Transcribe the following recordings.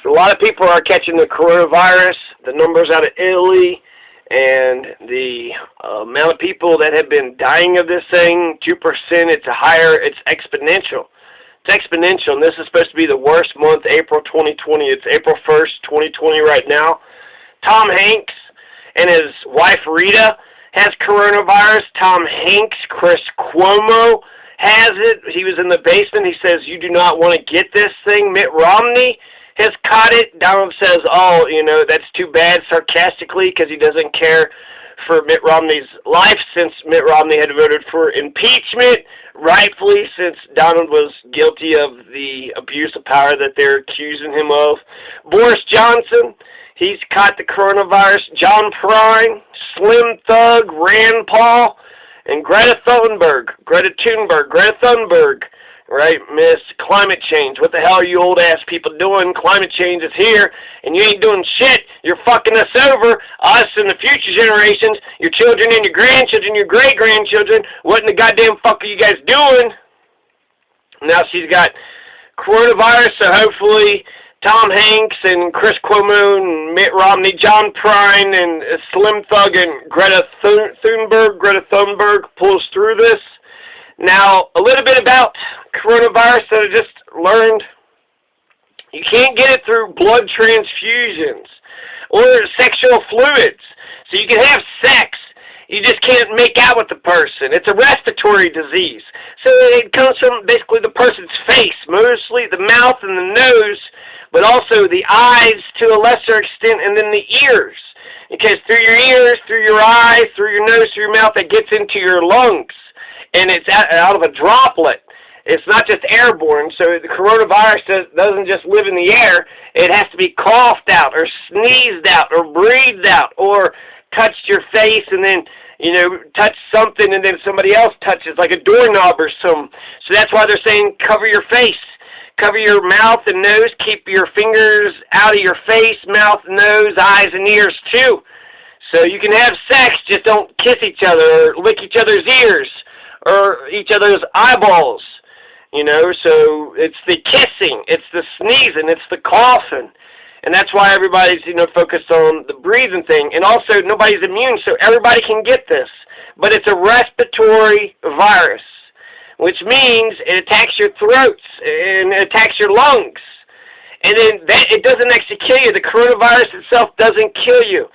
So a lot of people are catching the coronavirus. The numbers out of Italy and the amount of people that have been dying of this thing, 2%, it's exponential. It's exponential, and this is supposed to be the worst month, April 2020. It's April 1st, 2020 right now. Tom Hanks and his wife Rita has coronavirus. Tom Hanks, Chris Cuomo has it. He was in the basement. He says, you do not want to get this thing. Mitt Romney has caught it. Donald says, oh, that's too bad, sarcastically, because he doesn't care for Mitt Romney's life, since Mitt Romney had voted for impeachment, rightfully, since Donald was guilty of the abuse of power that they're accusing him of. Boris Johnson, he's caught the coronavirus. John Prine, Slim Thug, Rand Paul, and Greta Thunberg, right, Miss Climate Change. What the hell are you old-ass people doing? Climate change is here, and you ain't doing shit. You're fucking us over, us and the future generations, your children and your grandchildren, your great-grandchildren. What in the goddamn fuck are you guys doing? Now she's got coronavirus, so hopefully Tom Hanks and Chris Cuomo and Mitt Romney, John Prine and Slim Thug and Greta Thunberg pulls through this. Now, a little bit about coronavirus that I just learned. You can't get it through blood transfusions or sexual fluids. So you can have sex, you just can't make out with the person. It's a respiratory disease. So it comes from basically the person's face, mostly the mouth and the nose, but also the eyes to a lesser extent, and then the ears. Because through your ears, through your eyes, through your nose, through your mouth, it gets into your lungs. And it's out of a droplet. It's not just airborne, so the coronavirus doesn't just live in the air. It has to be coughed out or sneezed out or breathed out or touched your face and then, touch something and then somebody else touches, like a doorknob or something. So that's why they're saying cover your face. Cover your mouth and nose. Keep your fingers out of your face, mouth, nose, eyes, and ears, too. So you can have sex, just don't kiss each other or lick each other's ears or each other's eyeballs, so it's the kissing, it's the sneezing, it's the coughing, and that's why everybody's, focused on the breathing thing, and also nobody's immune, so everybody can get this, but it's a respiratory virus, which means it attacks your throats, and it attacks your lungs, and then it doesn't actually kill you. The coronavirus itself doesn't kill you.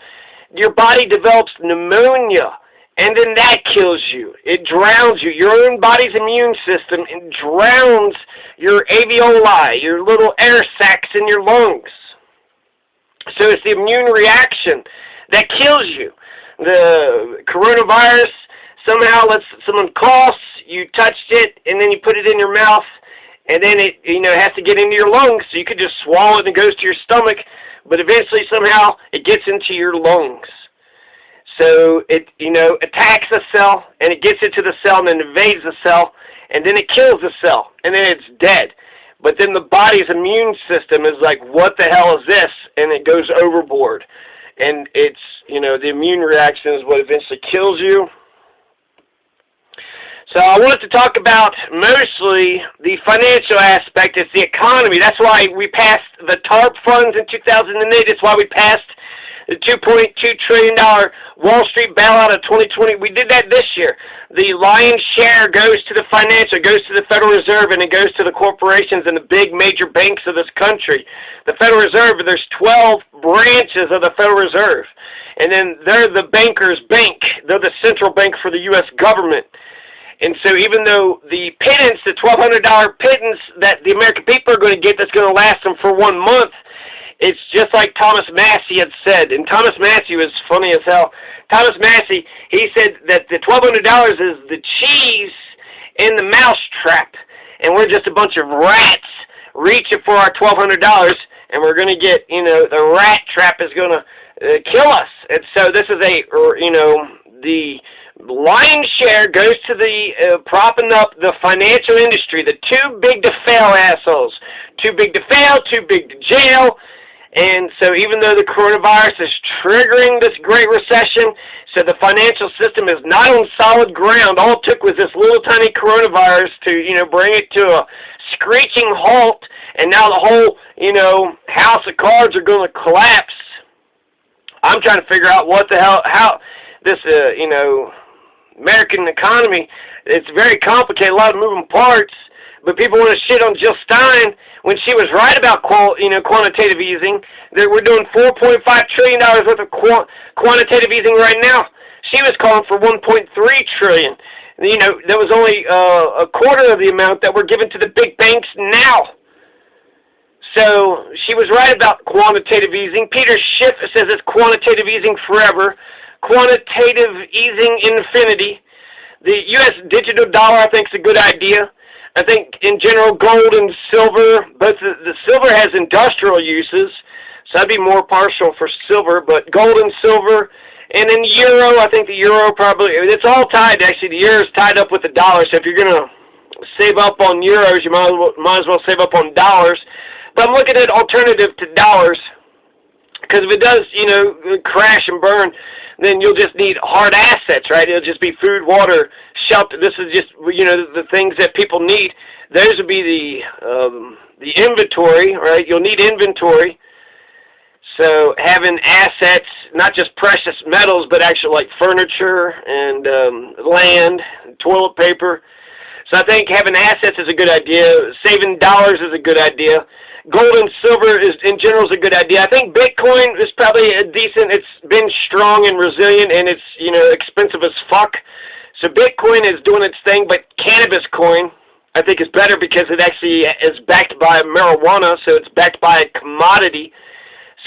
Your body develops pneumonia, and then that kills you. It drowns you. Your own body's immune system, it drowns your alveoli, your little air sacs in your lungs. So it's the immune reaction that kills you. The coronavirus, somehow someone coughs, you touched it, and then you put it in your mouth, and then it has to get into your lungs, so you could just swallow it and it goes to your stomach, but eventually somehow it gets into your lungs. So it, attacks a cell, and it gets into the cell, and then invades the cell, and then it kills the cell, and then it's dead. But then the body's immune system is like, what the hell is this? And it goes overboard. And it's, the immune reaction is what eventually kills you. So I wanted to talk about mostly the financial aspect. It's the economy. That's why we passed the TARP funds in 2008. That's why we passed the $2.2 trillion Wall Street bailout of 2020. We did that this year. The lion's share goes to the financial, goes to the Federal Reserve, and it goes to the corporations and the big major banks of this country. The Federal Reserve, there's 12 branches of the Federal Reserve. And then they're the banker's bank. They're the central bank for the U.S. government. And so even though the pittance, the $1,200 pittance that the American people are going to get that's going to last them for 1 month, it's just like Thomas Massey had said. And Thomas Massey was funny as hell. Thomas Massey, he said that the $1,200 is the cheese in the mouse trap. And we're just a bunch of rats reaching for our $1,200. And we're going to get, the rat trap is going to kill us. And so this is the lion's share goes to the propping up the financial industry, the too big to fail assholes. Too big to fail, too big to jail. And so even though the coronavirus is triggering this Great Recession, so the financial system is not on solid ground. All it took was this little tiny coronavirus to, bring it to a screeching halt. And now the whole, house of cards are going to collapse. I'm trying to figure out what the hell, how this, American economy, it's very complicated, a lot of moving parts, but people want to shit on Jill Stein when she was right about quantitative easing. That we're doing $4.5 trillion worth of quantitative easing right now. She was calling for $1.3 trillion. There was only a quarter of the amount that we're giving to the big banks now. So she was right about quantitative easing. Peter Schiff says it's quantitative easing forever. Quantitative easing infinity. The U.S. digital dollar, I think, is a good idea. I think, in general, gold and silver, but the silver has industrial uses, so I'd be more partial for silver, but gold and silver, and then euro, I think the euro probably, it's all tied, actually. The euro is tied up with the dollar, so if you're going to save up on euros, you might as well save up on dollars. But I'm looking at alternative to dollars, because if it does, crash and burn, then you'll just need hard assets, right? It'll just be food, water, shelter. This is just, the things that people need. Those would be the inventory, right? You'll need inventory. So having assets, not just precious metals, but actually like furniture and land, and toilet paper. So I think having assets is a good idea. Saving dollars is a good idea. Gold and silver in general is a good idea. I think Bitcoin is probably a decent. It's been strong and resilient, and it's expensive as fuck. So Bitcoin is doing its thing, but cannabis coin I think is better because it actually is backed by marijuana, so it's backed by a commodity.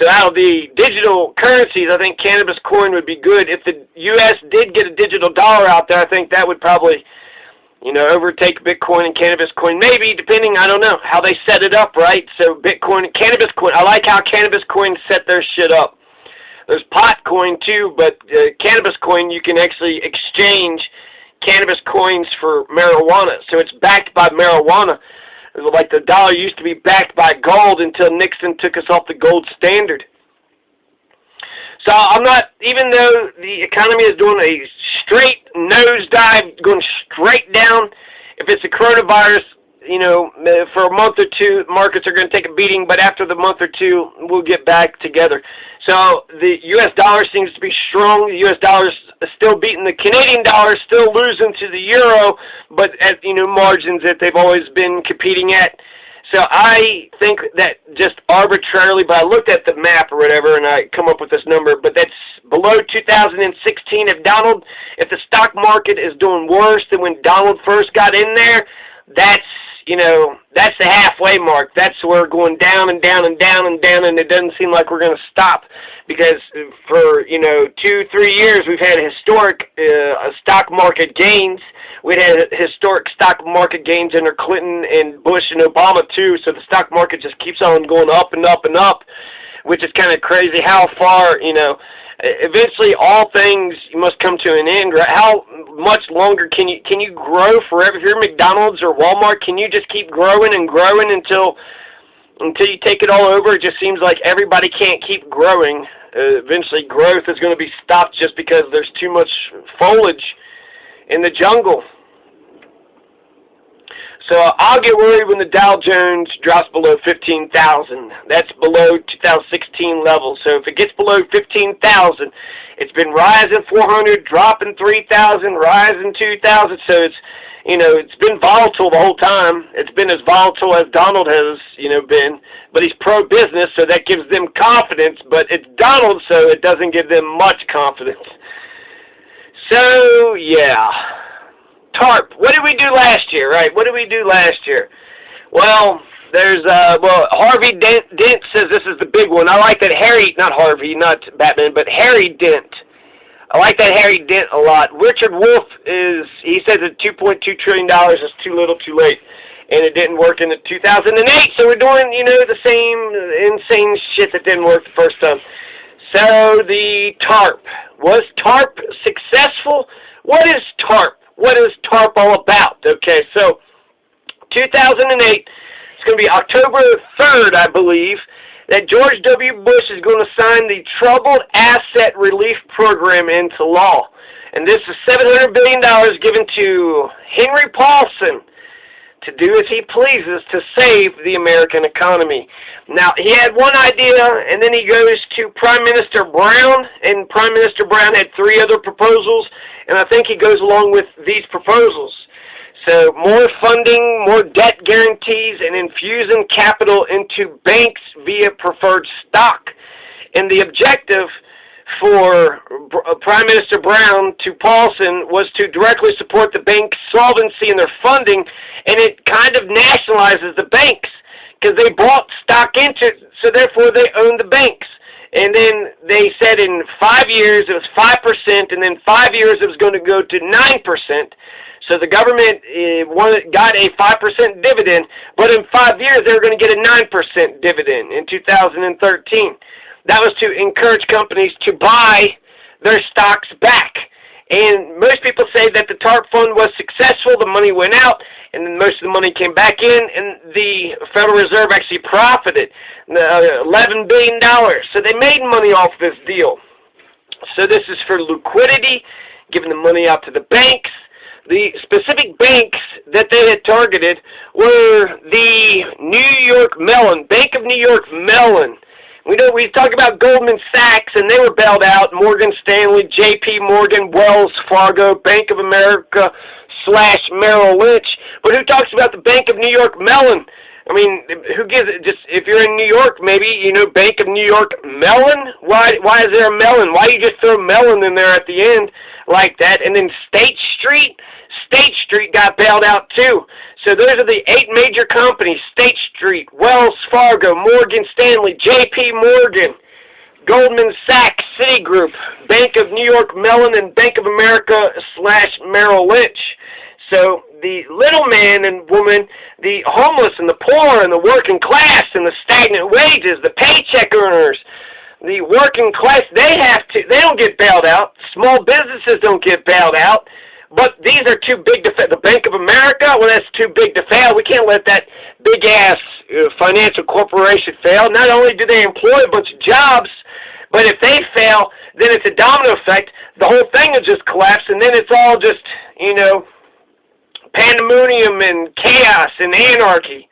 So out of the digital currencies, I think cannabis coin would be good. If the U.S. did get a digital dollar out there, I think that would probably overtake Bitcoin and cannabis coin, maybe, depending, I don't know, how they set it up, right? So Bitcoin and cannabis coin, I like how cannabis coin set their shit up. There's pot coin, too, but cannabis coin, you can actually exchange cannabis coins for marijuana. So it's backed by marijuana. Like the dollar used to be backed by gold until Nixon took us off the gold standard. So I'm not, even though the economy is doing a straight nosedive, going straight down, if it's a coronavirus, for a month or two, markets are going to take a beating, but after the month or two, we'll get back together. So the U.S. dollar seems to be strong. The U.S. dollar is still beating the Canadian dollar, still losing to the euro, but at, margins that they've always been competing at. So I think that just arbitrarily, but I looked at the map or whatever, and I come up with this number, but that's below 2016. If the stock market is doing worse than when Donald first got in there, that's the halfway mark. That's where we're going down and down and down and down, and it doesn't seem like we're going to stop because for, 2-3 years we've had historic stock market gains. We had historic stock market gains under Clinton and Bush and Obama too, so the stock market just keeps on going up and up and up, which is kind of crazy how far, eventually all things must come to an end, right? How much longer can you grow forever? If you're McDonald's or Walmart, can you just keep growing and growing until you take it all over? It just seems like everybody can't keep growing. Eventually growth is going to be stopped just because there's too much foliage in the jungle. So I'll get worried when the Dow Jones drops below 15,000. That's below 2016 levels. So if it gets below 15,000, it's been rising 400, dropping 3,000, rising 2,000. So it's, it's been volatile the whole time. It's been as volatile as Donald has, been. But he's pro-business, so that gives them confidence. But it's Donald, so it doesn't give them much confidence. So, yeah. TARP. What did we do last year, right? What did we do last year? Well, there's, Harvey Dent says this is the big one. I like that not Harvey, not Batman, but Harry Dent. I like that Harry Dent a lot. Richard Wolff he says that $2.2 trillion is too little too late. And it didn't work in 2008, so we're doing, the same insane shit that didn't work the first time. So the TARP. Was TARP successful? What is TARP? What is TARP all about? Okay, so 2008, it's going to be October 3rd, I believe, that George W. Bush is going to sign the Troubled Asset Relief Program into law. And this is $700 billion given to Henry Paulson to do as he pleases to save the American economy. Now, he had one idea, and then he goes to Prime Minister Brown, and Prime Minister Brown had 3 other proposals, and I think he goes along with these proposals. So, more funding, more debt guarantees, and infusing capital into banks via preferred stock. And the objective for Prime Minister Brown to Paulson was to directly support the bank's solvency and their funding, and it kind of nationalizes the banks because they bought stock into it, so therefore they own the banks. And then they said in 5 years it was 5%, and then 5 years it was going to go to 9%. So the government got a 5% dividend, but in 5 years they were going to get a 9% dividend in 2013. That was to encourage companies to buy their stocks back. And most people say that the TARP fund was successful, the money went out, and then most of the money came back in, and the Federal Reserve actually profited $11 billion. So they made money off this deal. So this is for liquidity, giving the money out to the banks. The specific banks that they had targeted were the New York Mellon, Bank of New York Mellon. We talk about Goldman Sachs, and they were bailed out, Morgan Stanley, J.P. Morgan, Wells Fargo, Bank of America / Merrill Lynch. But who talks about the Bank of New York Mellon? I mean, who gives it? Just if you're in New York, maybe, Bank of New York Mellon? Why is there a Mellon? Why you just throw Mellon in there at the end like that? And then State Street got bailed out too. So those are the 8 major companies: State Street, Wells Fargo, Morgan Stanley, J.P. Morgan, Goldman Sachs, Citigroup, Bank of New York Mellon, and Bank of America / Merrill Lynch. So the little man and woman, the homeless and the poor and the working class and the stagnant wages, the paycheck earners, the working class, they don't get bailed out. Small businesses don't get bailed out. But these are too big to fail. The Bank of America, well, that's too big to fail. We can't let that big-ass financial corporation fail. Not only do they employ a bunch of jobs, but if they fail, then it's a domino effect. The whole thing will just collapse, and then it's all just, pandemonium and chaos and anarchy.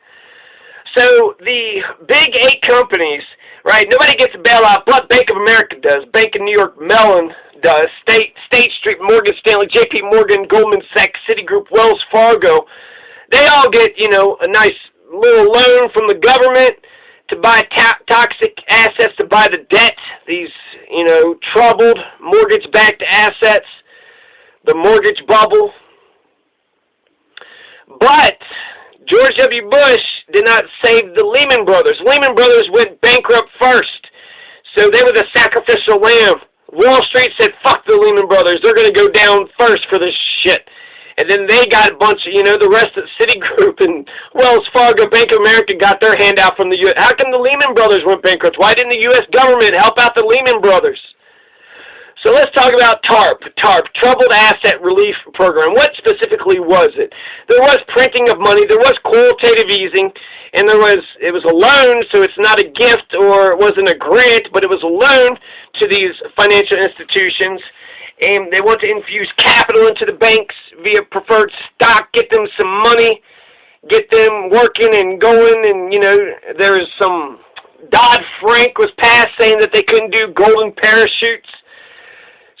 So the big 8 companies, right, nobody gets a bailout, but Bank of America does. Bank of New York Mellon does. State Street, Morgan Stanley, J.P. Morgan, Goldman Sachs, Citigroup, Wells Fargo. They all get, a nice little loan from the government to buy toxic assets, to buy the debt, these, troubled mortgage-backed assets, the mortgage bubble. But George W. Bush did not save the Lehman Brothers. Lehman Brothers went bankrupt first, so they were the sacrificial lamb. Wall Street said, fuck the Lehman Brothers. They're going to go down first for this shit. And then they got a bunch of, the rest of Citigroup and Wells Fargo, Bank of America got their handout from the U.S. How come the Lehman Brothers went bankrupt? Why didn't the U.S. government help out the Lehman Brothers? So let's talk about TARP, Troubled Asset Relief Program. What specifically was it? There was printing of money, there was quantitative easing, and it was a loan, so it's not a gift or it wasn't a grant, but it was a loan to these financial institutions, and they want to infuse capital into the banks via preferred stock, get them some money, get them working and going, and, there was some Dodd-Frank was passed saying that they couldn't do golden parachutes.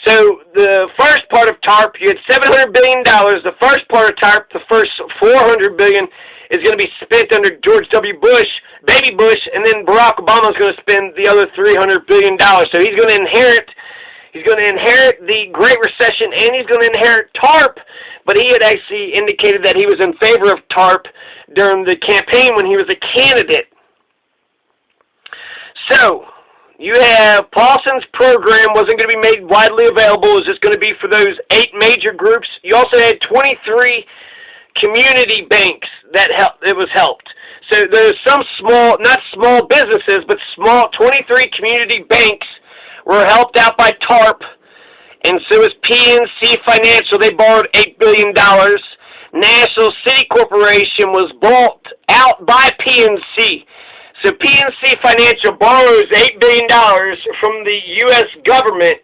So the first part of TARP, you had $700 billion. The first part of TARP, the first $400 billion, is going to be spent under George W. Bush, baby Bush, and then Barack Obama is going to spend the other $300 billion. So he's going to inherit the Great Recession, and he's going to inherit TARP. But he had actually indicated that he was in favor of TARP during the campaign when he was a candidate. So you have Paulson's program wasn't going to be made widely available. It was just going to be for those 8 major groups. You also had 23 community banks that it was helped. So there's some small, not small businesses, but 23 community banks were helped out by TARP. And so was PNC Financial. They borrowed $8 billion. National City Corporation was bought out by PNC. So PNC Financial borrows $8 billion from the U.S. government,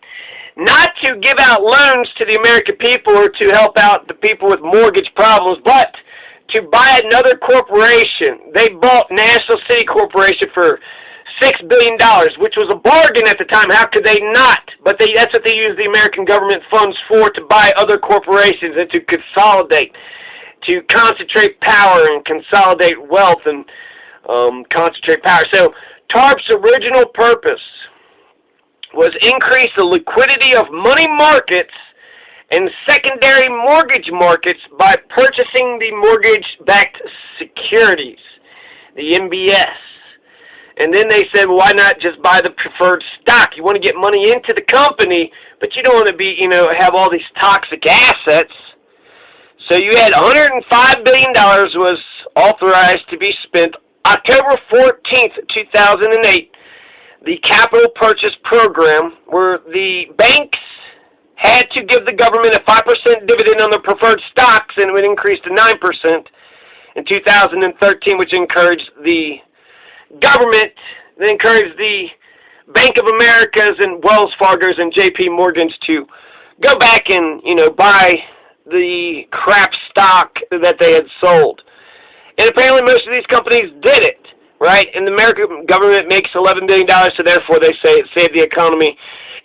not to give out loans to the American people or to help out the people with mortgage problems, but to buy another corporation. They bought National City Corporation for $6 billion, which was a bargain at the time. How could they not? But that's what they used the American government funds for, to buy other corporations and to consolidate, to concentrate power and consolidate wealth and concentrate power. So TARP's original purpose was increase the liquidity of money markets and secondary mortgage markets by purchasing the mortgage-backed securities, the MBS. And then they said, well, why not just buy the preferred stock? You want to get money into the company, but you don't want to be, have all these toxic assets. So you had $105 billion was authorized to be spent. October 14th, 2008, the capital purchase program, where the banks had to give the government a 5% dividend on their preferred stocks, and it would increase to 9% in 2013, which encouraged the government, that encouraged the Bank of Americas and Wells Fargo's and JP Morgan's to go back and, buy the crap stock that they had sold. And apparently most of these companies did it, right? And the American government makes $11 billion, so therefore they say it saved the economy.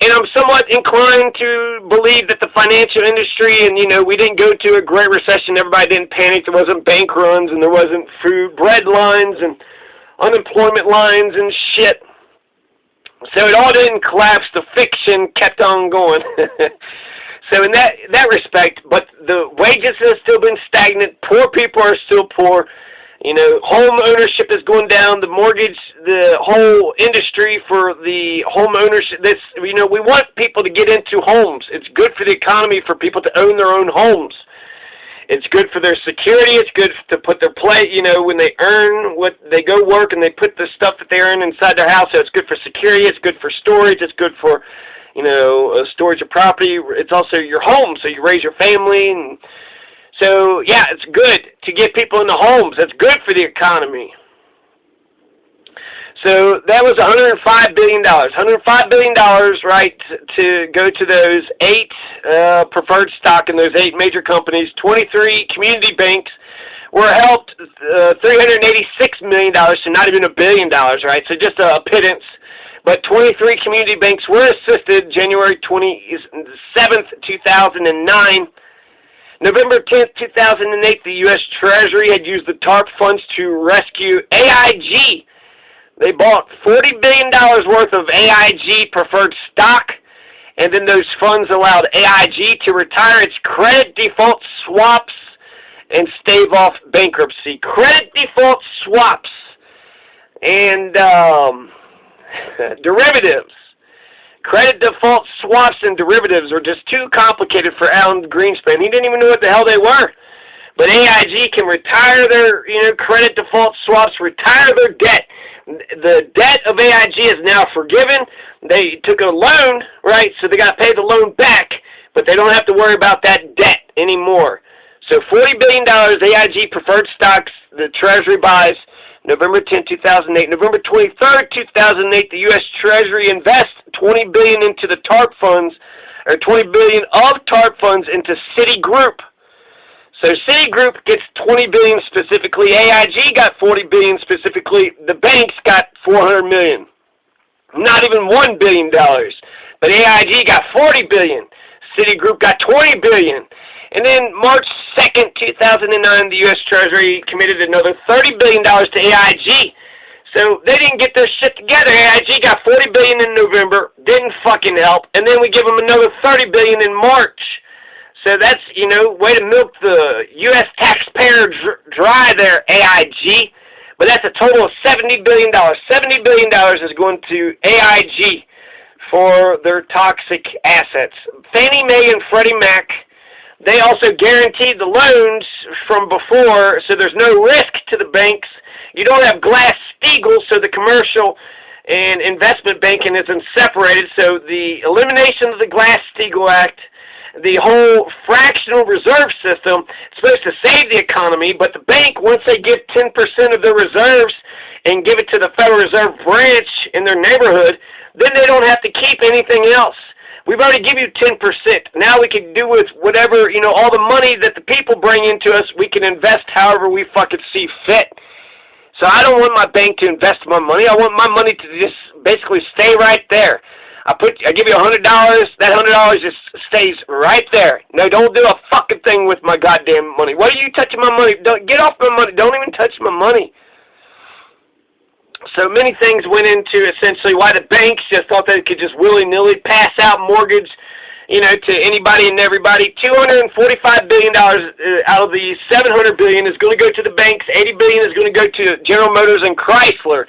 And I'm somewhat inclined to believe that the financial industry, and, we didn't go to a great recession, everybody didn't panic, there wasn't bank runs, and there wasn't bread lines, and unemployment lines, and shit. So it all didn't collapse, the fiction kept on going. So in that respect, but the wages have still been stagnant, poor people are still poor, home ownership is going down, the mortgage, the whole industry for the home ownership, we want people to get into homes. It's good for the economy for people to own their own homes. It's good for their security, it's good to put their when they earn what they go work and they put the stuff that they earn inside their house, so it's good for security, it's good for storage, it's good for storage of property. It's also your home, so you raise your family. And so, yeah, it's good to get people into homes. That's good for the economy. So that was $105 billion. $105 billion, right, to go to those 8 preferred stock in those 8 major companies. 23 community banks were helped, $386 million, so not even $1 billion, right? So just a pittance. But 23 community banks were assisted January 27th, 2009. November 10th, 2008, the U.S. Treasury had used the TARP funds to rescue AIG. They bought $40 billion worth of AIG preferred stock, and then those funds allowed AIG to retire its credit default swaps and stave off bankruptcy. Credit default swaps and derivatives. Credit default swaps and derivatives were just too complicated for Alan Greenspan. He didn't even know what the hell they were. But AIG can retire their, credit default swaps, retire their debt. The debt of AIG is now forgiven. They took a loan, right, so they got to pay the loan back, but they don't have to worry about that debt anymore. So $40 billion AIG preferred stocks the Treasury buys. November 10, 2008. November 23rd, 2008, the U.S. Treasury invests $20 billion into the TARP funds, or $20 billion of TARP funds into Citigroup. So Citigroup gets $20 billion specifically. AIG got $40 billion specifically. The banks got $400 million. Not even $1 billion. But AIG got $40 billion. Citigroup got $20 billion. And then March 2nd, 2009, the U.S. Treasury committed another $30 billion to AIG. So they didn't get their shit together. AIG got $40 billion in November, didn't fucking help. And then we give them another $30 billion in March. So that's, way to milk the U.S. taxpayer dry there, AIG. But that's a total of $70 billion. $70 billion is going to AIG for their toxic assets. Fannie Mae and Freddie Mac, they also guaranteed the loans from before, so there's no risk to the banks. You don't have Glass-Steagall, so the commercial and investment banking isn't separated. So the elimination of the Glass-Steagall Act, the whole fractional reserve system, it's supposed to save the economy, but the bank, once they give 10% of their reserves and give it to the Federal Reserve branch in their neighborhood, then they don't have to keep anything else. We've already given you 10%. Now we can do with whatever, all the money that the people bring into us, we can invest however we fucking see fit. So I don't want my bank to invest my money. I want my money to just basically stay right there. I give you $100. That $100 just stays right there. No, don't do a fucking thing with my goddamn money. Why are you touching my money? Don't get off my money. Don't even touch my money. So many things went into essentially why the banks just thought they could just willy-nilly pass out mortgage, to anybody and everybody. $245 billion out of the $700 billion is going to go to the banks. $80 billion is going to go to General Motors and Chrysler.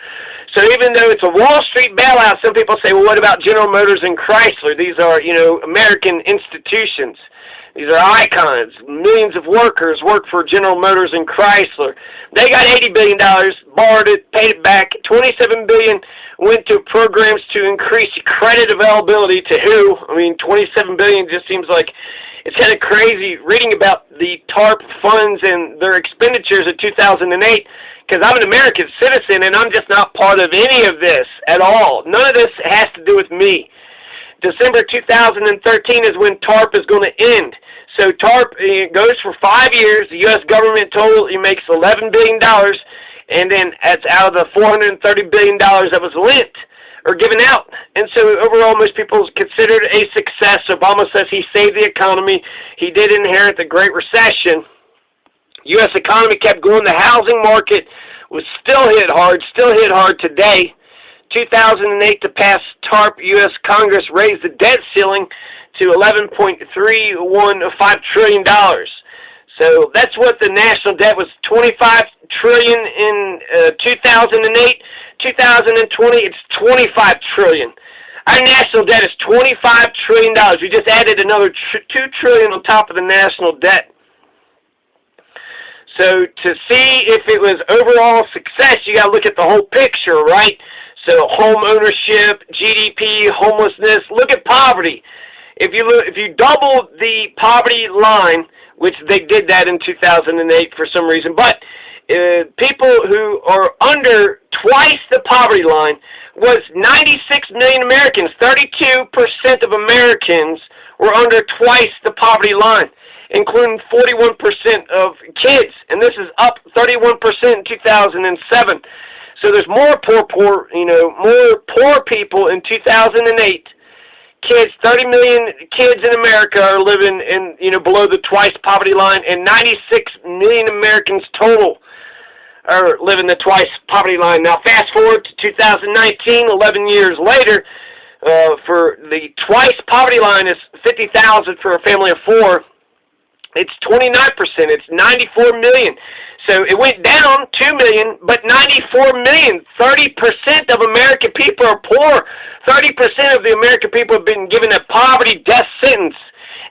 So even though it's a Wall Street bailout, some people say, well, what about General Motors and Chrysler? These are, American institutions. These are icons. Millions of workers work for General Motors and Chrysler. They got $80 billion, borrowed it, paid it back. $27 billion went to programs to increase credit availability to who? I mean, $27 billion just seems like it's kind of crazy reading about the TARP funds and their expenditures in 2008 because I'm an American citizen and I'm just not part of any of this at all. None of this has to do with me. December 2013 is when TARP is going to end. So TARP goes for 5 years. The U.S. government totally makes $11 billion, and then that's out of the $430 billion that was lent or given out. And so overall, most people consider it a success. Obama says he saved the economy. He did inherit the Great Recession. U.S. economy kept going. The housing market was still hit hard today. 2008 to pass TARP, U.S. Congress raised the debt ceiling to $11.315 trillion. So that's what the national debt was, $25 trillion in 2008. 2020, it's $25 trillion. Our national debt is $25 trillion. We just added another $2 trillion on top of the national debt. So to see if it was overall success, you got to look at the whole picture, right? So home ownership, GDP, homelessness. Look at poverty. If you double the poverty line, which they did that in 2008 for some reason, but people who are under twice the poverty line was 96 million Americans. 32% of Americans were under twice the poverty line, including 41% of kids, and this is up 31% in 2007. So there's more poor people in 2008. Kids, 30 million kids in America are living in, below the twice poverty line, and 96 million Americans total are living the twice poverty line. Now, fast forward to 2019, 11 years later, for the twice poverty line is 50,000 for a family of four. It's 29%. It's 94 million. So it went down 2 million, but 94 million. 30% of American people are poor. 30% of the American people have been given a poverty death sentence.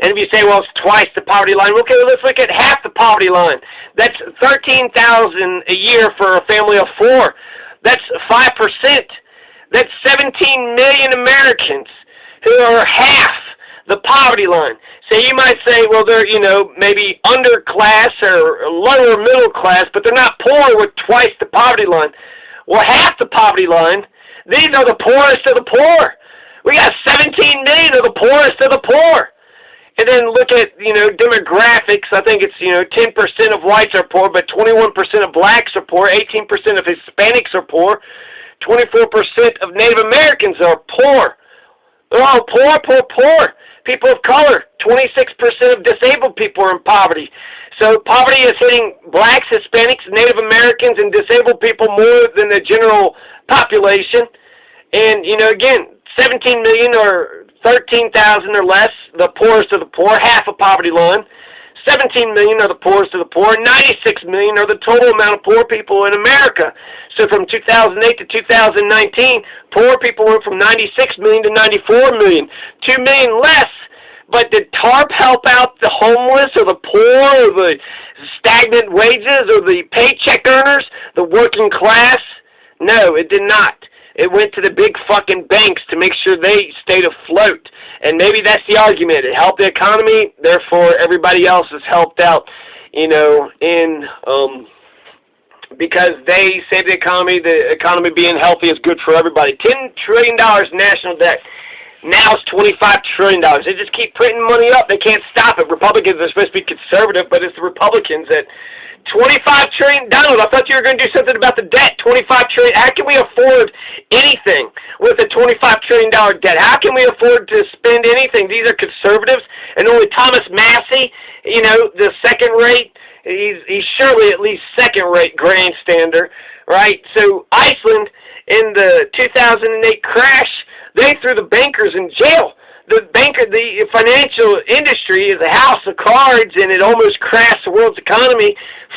And if you say, well, it's twice the poverty line, okay, well, let's look at half the poverty line. That's $13,000 a year for a family of four. That's 5%. That's 17 million Americans who are half the poverty line. So you might say, well, they're, maybe underclass or lower middle class, but they're not poor with twice the poverty line. Well, half the poverty line, these are the poorest of the poor. We got 17 million of the poorest of the poor. And then look at, demographics. I think it's, 10% of whites are poor, but 21% of blacks are poor, 18% of Hispanics are poor, 24% of Native Americans are poor. They're all poor. People of color, 26% of disabled people are in poverty. So poverty is hitting blacks, Hispanics, Native Americans, and disabled people more than the general population. And, again, 17 million or 13,000 or less, the poorest of the poor, half a poverty line. 17 million are the poorest of the poor. 96 million are the total amount of poor people in America. So from 2008 to 2019, poor people went from 96 million to 94 million. 2 million less. But did TARP help out the homeless or the poor or the stagnant wages or the paycheck earners, the working class? No, it did not. It went to the big fucking banks to make sure they stayed afloat. And maybe that's the argument. It helped the economy, therefore everybody else is helped out, because they save the economy being healthy is good for everybody. $10 trillion national debt. Now it's $25 trillion. They just keep printing money up. They can't stop it. Republicans are supposed to be conservative, but it's the Republicans that $25 trillion. Donald, I thought you were going to do something about the debt. $25 trillion. How can we afford anything with a $25 trillion debt? How can we afford to spend anything? These are conservatives, and only Thomas Massey, you know, the second rate. He's surely at least second-rate grandstander, right? So Iceland, in the 2008 crash, they threw the bankers in jail. The financial industry is a house of cards, and it almost crashed the world's economy.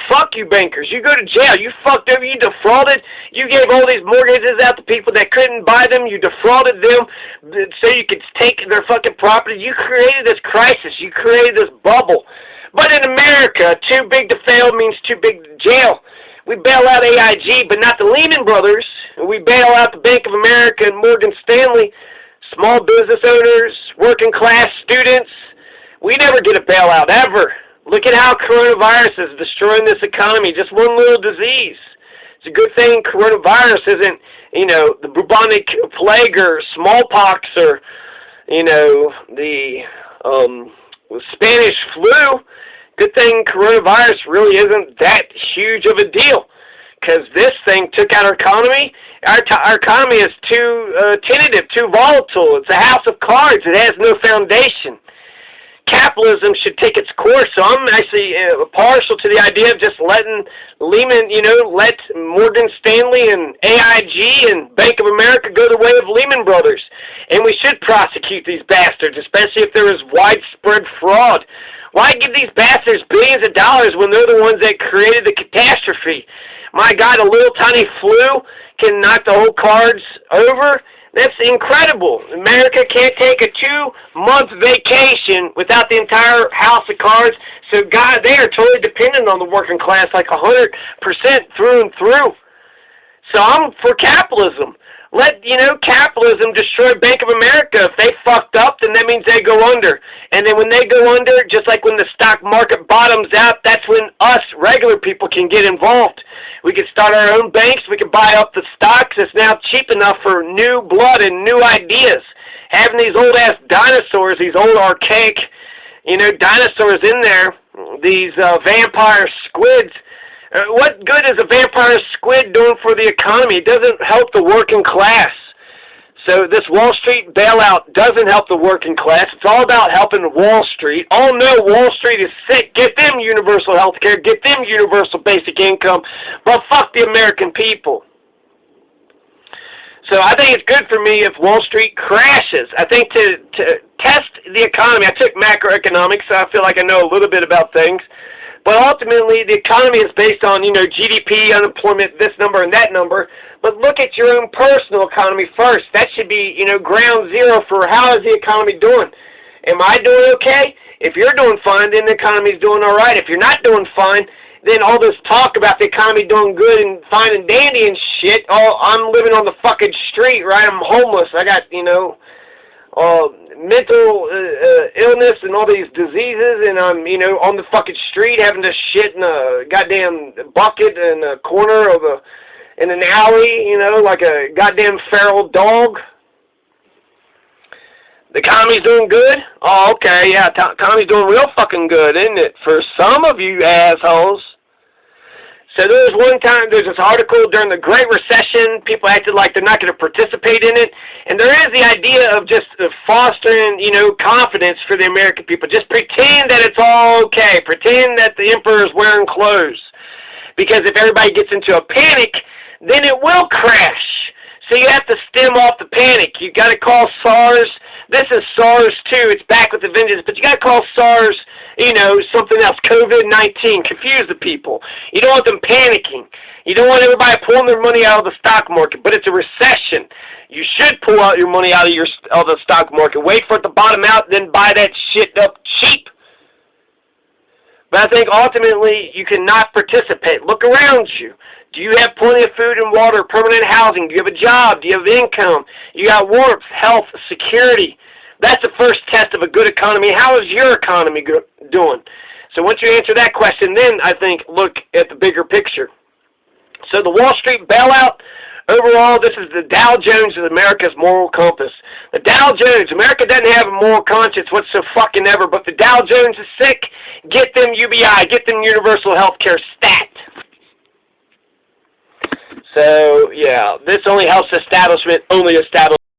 Fuck you, bankers. You go to jail. You fucked over. You defrauded. You gave all these mortgages out to people that couldn't buy them. You defrauded them so you could take their fucking property. You created this crisis. You created this bubble. But in America, too big to fail means too big to jail. We bail out AIG, but not the Lehman Brothers. We bail out the Bank of America and Morgan Stanley, small business owners, working class students. We never get a bailout, ever. Look at how coronavirus is destroying this economy. Just one little disease. It's a good thing coronavirus isn't, you know, the bubonic plague or smallpox or, you know, the Spanish flu. Good thing coronavirus really isn't that huge of a deal, because this thing took out our economy. Our economy is too tentative, too volatile. It's a house of cards. It has no foundation. Capitalism should take its course. So I'm actually partial to the idea of just letting Lehman, you know, let Morgan Stanley and AIG and Bank of America go the way of Lehman Brothers. And we should prosecute these bastards, especially if there is widespread fraud. Why give these bastards billions of dollars when they're the ones that created the catastrophe? My God, a little tiny flu can knock the whole cards over? That's incredible. America can't take a 2-month vacation without the entire house of cards. So, God, they are totally dependent on the working class, like 100% through and through. So I'm for capitalism. Let, you know, capitalism destroy Bank of America. If they fucked up, then that means they go under. And then when they go under, just like when the stock market bottoms out, that's when us, regular people, can get involved. We can start our own banks. We can buy up the stocks. It's now cheap enough for new blood and new ideas. Having these old-ass dinosaurs, these old archaic, you know, dinosaurs in there, these vampire squids, what good is a vampire squid doing for the economy? It doesn't help the working class. So this Wall Street bailout doesn't help the working class. It's all about helping Wall Street. Oh no, Wall Street is sick. Get them universal health care. Get them universal basic income. But fuck the American people. So I think it's good for me if Wall Street crashes. I think to test the economy, I took macroeconomics, so I feel like I know a little bit about things. But ultimately, the economy is based on, you know, GDP, unemployment, this number and that number. But look at your own personal economy first. That should be, you know, ground zero for how is the economy doing. Am I doing okay? If you're doing fine, then the economy's doing all right. If you're not doing fine, then all this talk about the economy doing good and fine and dandy and shit, oh, I'm living on the fucking street, right? I'm homeless. I got, you know, mental illness and all these diseases, and I'm, you know, on the fucking street having to shit in a goddamn bucket in a corner of in an alley, you know, like a goddamn feral dog. The economy's doing good? Oh, okay, yeah, economy's doing real fucking good, isn't it? For some of you assholes. So there was one time, there's this article during the Great Recession, people acted like they're not going to participate in it, and there is the idea of just fostering, you know, confidence for the American people. Just pretend that it's all okay. Pretend that the emperor is wearing clothes. Because if everybody gets into a panic, then it will crash. So you have to stem off the panic. You got to call SARS. This is SARS too. It's back with the vengeance. But you got to call SARS, you know, something else. COVID-19. Confuse the people. You don't want them panicking. You don't want everybody pulling their money out of the stock market. But it's a recession. You should pull out your money out of the stock market. Wait for it to bottom out, then buy that shit up cheap. But I think ultimately you cannot participate. Look around you. Do you have plenty of food and water, permanent housing? Do you have a job? Do you have income? You got warmth, health, security. That's the first test of a good economy. How is your economy doing? So once you answer that question, then I think look at the bigger picture. So the Wall Street bailout, overall, this is the Dow Jones of America's moral compass. The Dow Jones. America doesn't have a moral conscience whatsoever, but the Dow Jones is sick. Get them UBI. Get them universal health care stat. So, yeah, this only helps establishment, only establishment.